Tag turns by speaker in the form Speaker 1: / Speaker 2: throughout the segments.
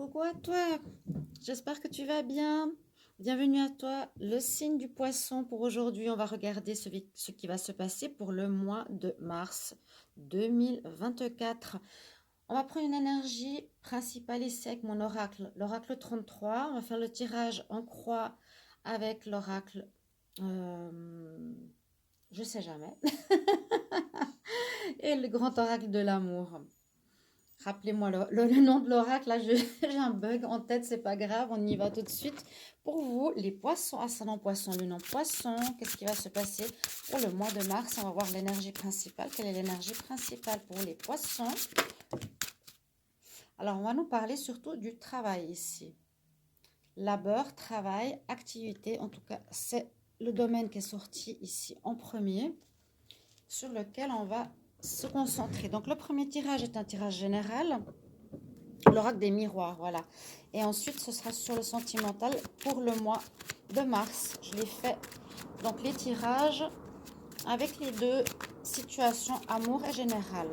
Speaker 1: Coucou à toi, j'espère que tu vas bien. Bienvenue à toi, le signe du poisson pour aujourd'hui. On va regarder ce qui va se passer pour le mois de mars 2024. On va prendre une énergie principale ici avec mon oracle, l'oracle 33. On va faire le tirage en croix avec l'oracle, je sais jamais, et le grand oracle de l'amour. Rappelez-moi le nom de l'oracle, là j'ai un bug en tête, c'est pas grave, on y va tout de suite. Pour vous, les poissons, ascendant poisson, lune en poisson, qu'est-ce qui va se passer pour le mois de mars? On va voir l'énergie principale. Quelle est l'énergie principale pour les poissons? Alors, on va nous parler surtout du travail ici. Labeur, travail, activité, en tout cas, c'est le domaine qui est sorti ici en premier, sur lequel on va se concentrer. Donc, le premier tirage est un tirage général. L'oracle des miroirs, voilà. Et ensuite, ce sera sur le sentimental pour le mois de mars. Je l'ai fait, donc les tirages avec les deux situations amour et général.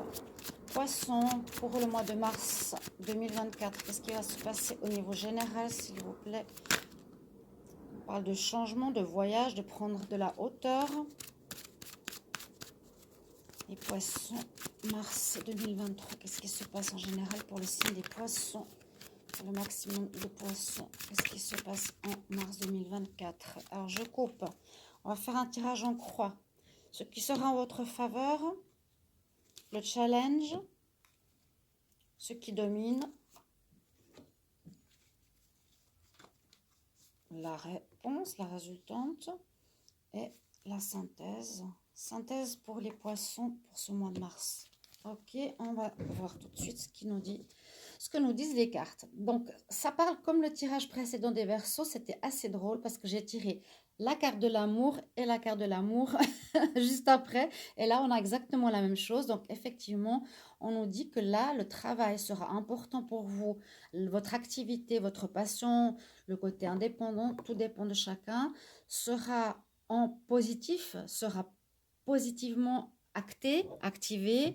Speaker 1: Poisson, pour le mois de mars 2024, qu'est-ce qui va se passer au niveau général, s'il vous plaît? On parle de changement, de voyage, de prendre de la hauteur. Les poissons, mars 2023, qu'est-ce qui se passe en général pour le signe des poissons? Le maximum de poissons. Qu'est-ce qui se passe en mars 2024? Alors, je coupe. On va faire un tirage en croix. Ce qui sera en votre faveur, le challenge, ce qui domine, la réponse, la résultante et la synthèse. Synthèse pour les poissons pour ce mois de mars. Ok, on va voir tout de suite ce que nous disent les cartes. Donc, ça parle comme le tirage précédent des Verseaux. C'était assez drôle parce que j'ai tiré la carte de l'amour et la carte de l'amour juste après. Et là, on a exactement la même chose. Donc, effectivement, on nous dit que là, le travail sera important pour vous. Votre activité, votre passion, le côté indépendant, tout dépend de chacun, sera en positif, sera positivement activé,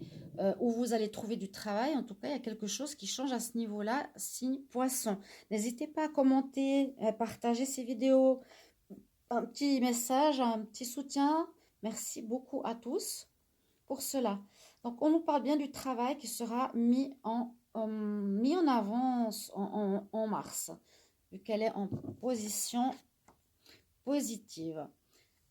Speaker 1: où vous allez trouver du travail. En tout cas, il y a quelque chose qui change à ce niveau-là, signe poisson. N'hésitez pas à commenter, à partager ces vidéos, un petit message, un petit soutien. Merci beaucoup à tous pour cela. Donc, on nous parle bien du travail qui sera mis en avance en mars, vu qu'elle est en position positive.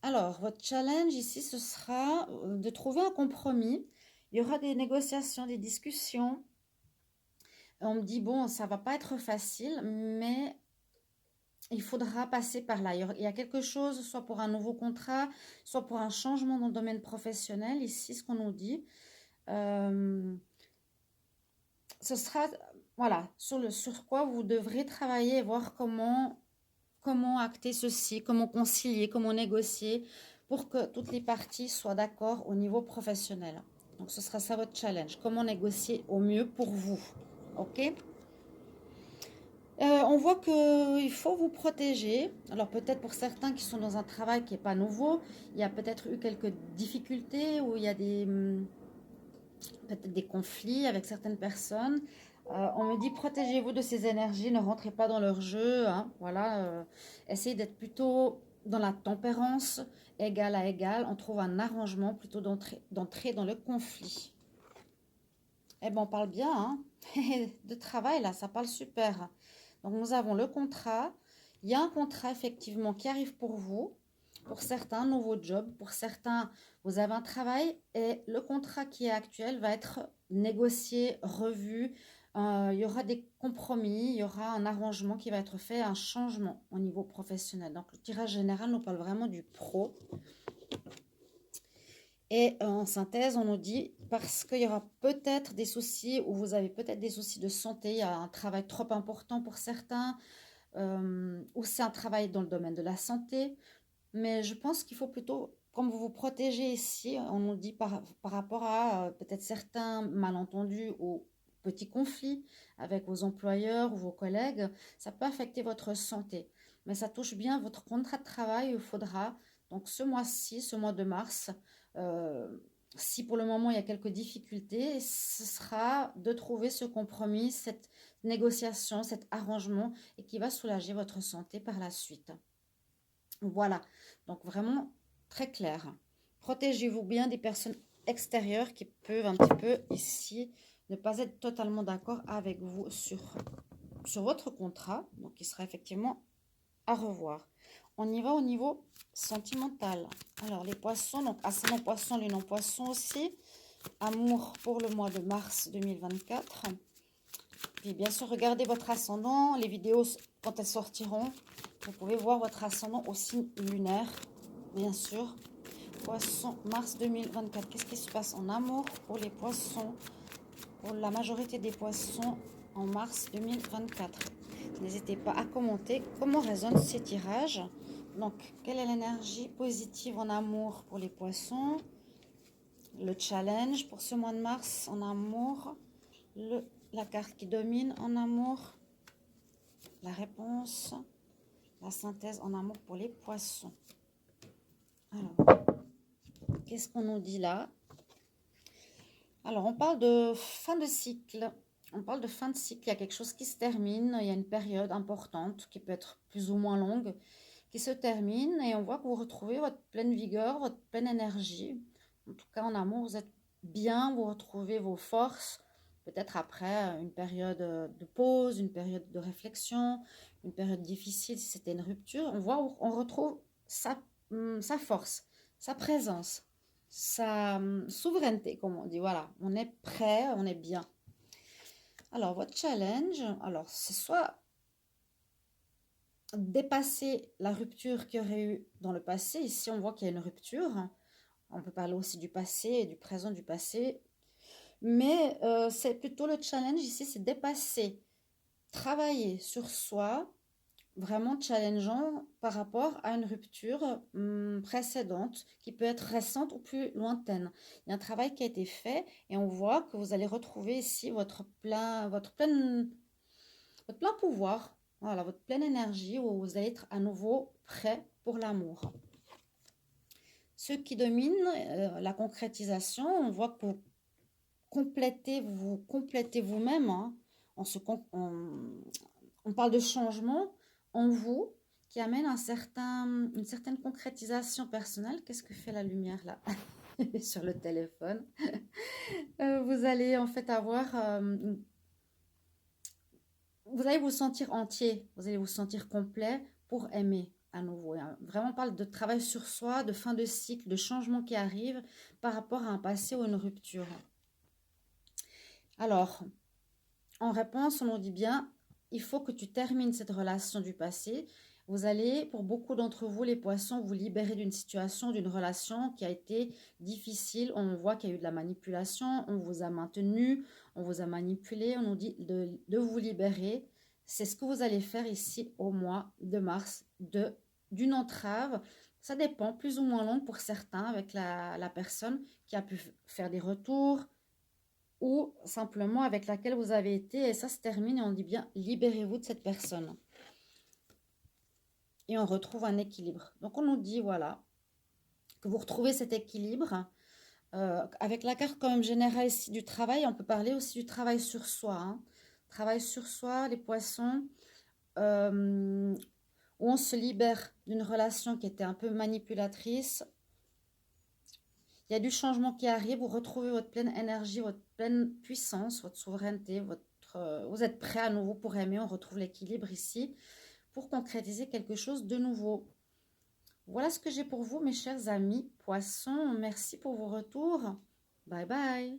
Speaker 1: Alors, votre challenge ici, ce sera de trouver un compromis. Il y aura des négociations, des discussions. On me dit, bon, ça va pas être facile, mais il faudra passer par là. Il y a quelque chose, soit pour un nouveau contrat, soit pour un changement dans le domaine professionnel. Ici, ce qu'on nous dit, ce sera, voilà, sur quoi vous devrez travailler et voir comment acter ceci, comment concilier, comment négocier pour que toutes les parties soient d'accord au niveau professionnel. Donc, ce sera ça votre challenge. Comment négocier au mieux pour vous. OK? On voit qu'il faut vous protéger. Alors, peut-être pour certains qui sont dans un travail qui n'est pas nouveau, il y a peut-être eu quelques difficultés ou il y a peut-être des conflits avec certaines personnes. On me dit protégez-vous de ces énergies, ne rentrez pas dans leur jeu. Hein, voilà, essayez d'être plutôt dans la tempérance, égal à égal. On trouve un arrangement plutôt d'entrer dans le conflit. Eh bien, on parle bien hein, de travail là, ça parle super. Donc, nous avons le contrat. Il y a un contrat effectivement qui arrive pour vous. Pour certains, nouveau job. Pour certains, vous avez un travail et le contrat qui est actuel va être négocié, revu. Il y aura des compromis, il y aura un arrangement qui va être fait, un changement au niveau professionnel. Donc, le tirage général nous parle vraiment du pro. Et en synthèse, on nous dit, parce qu'il y aura peut-être des soucis, ou vous avez peut-être des soucis de santé, il y a un travail trop important pour certains, ou c'est un travail dans le domaine de la santé. Mais je pense qu'il faut plutôt, comme vous vous protégez ici, on nous dit par rapport à peut-être certains malentendus ou petits conflits avec vos employeurs ou vos collègues, ça peut affecter votre santé. Mais ça touche bien votre contrat de travail, il faudra, donc ce mois-ci, ce mois de mars, euh, Si pour le moment il y a quelques difficultés, ce sera de trouver ce compromis, cette négociation, cet arrangement et qui va soulager votre santé par la suite. Voilà, donc vraiment très clair. Protégez-vous bien des personnes extérieures qui peuvent un petit peu ici ne pas être totalement d'accord avec vous sur votre contrat, donc il sera effectivement à revoir. On y va au niveau sentimental. Alors les poissons, donc ascendant poisson, lunan poisson aussi. Amour pour le mois de mars 2024. Puis bien sûr, regardez votre ascendant. Les vidéos, quand elles sortiront, vous pouvez voir votre ascendant au signe lunaire, bien sûr. Poisson, mars 2024. Qu'est-ce qui se passe en amour pour les poissons? Pour la majorité des poissons en mars 2024. N'hésitez pas à commenter comment résonnent ces tirages. Donc, quelle est l'énergie positive en amour pour les poissons? Le challenge pour ce mois de mars en amour. La carte qui domine en amour. La réponse. La synthèse en amour pour les poissons. Alors, qu'est-ce qu'on nous dit là? Alors, on parle de fin de cycle. On parle de fin de cycle. Il y a quelque chose qui se termine. Il y a une période importante qui peut être plus ou moins longue qui se termine et on voit que vous retrouvez votre pleine vigueur, votre pleine énergie. En tout cas, en amour, vous êtes bien, vous retrouvez vos forces. Peut-être après une période de pause, une période de réflexion, une période difficile si c'était une rupture. On voit où on retrouve sa force, sa présence, sa souveraineté, comme on dit. Voilà, on est prêt, on est bien. Alors, votre challenge, alors c'est soit dépasser la rupture qu'il y aurait eu dans le passé. Ici, on voit qu'il y a une rupture. On peut parler aussi du passé, du présent, du passé. Mais c'est plutôt le challenge ici, c'est dépasser, travailler sur soi, vraiment challengeant par rapport à une rupture précédente qui peut être récente ou plus lointaine. Il y a un travail qui a été fait et on voit que vous allez retrouver ici votre plein pouvoir, voilà, votre pleine énergie où vous allez être à nouveau prêt pour l'amour. Ce qui domine la concrétisation, on voit que vous complétez vous-même. Hein. On parle de changement en vous qui amène une certaine concrétisation personnelle. Qu'est-ce que fait la lumière là sur le téléphone? Vous allez en fait vous allez vous sentir entier, vous allez vous sentir complet pour aimer à nouveau. Vraiment, on parle de travail sur soi, de fin de cycle, de changement qui arrive par rapport à un passé ou une rupture. Alors, en réponse, on nous dit bien, il faut que tu termines cette relation du passé. Vous allez, pour beaucoup d'entre vous, les poissons, vous libérer d'une situation, d'une relation qui a été difficile. On voit qu'il y a eu de la manipulation, on vous a maintenu, on vous a manipulé. On nous dit de vous libérer. C'est ce que vous allez faire ici au mois de mars, d'une entrave. Ça dépend, plus ou moins long pour certains, avec la personne qui a pu faire des retours, ou simplement avec laquelle vous avez été, et ça se termine et on dit bien libérez-vous de cette personne. Et on retrouve un équilibre. Donc on nous dit voilà, que vous retrouvez cet équilibre. Avec la carte quand même générale ici du travail, on peut parler aussi du travail sur soi. Hein. Travail sur soi, les poissons, où on se libère d'une relation qui était un peu manipulatrice. Il y a du changement qui arrive, vous retrouvez votre pleine énergie, votre pleine puissance, votre souveraineté, vous êtes prêt à nouveau pour aimer, on retrouve l'équilibre ici, pour concrétiser quelque chose de nouveau. Voilà ce que j'ai pour vous, mes chers amis poissons. Merci pour vos retours. Bye bye.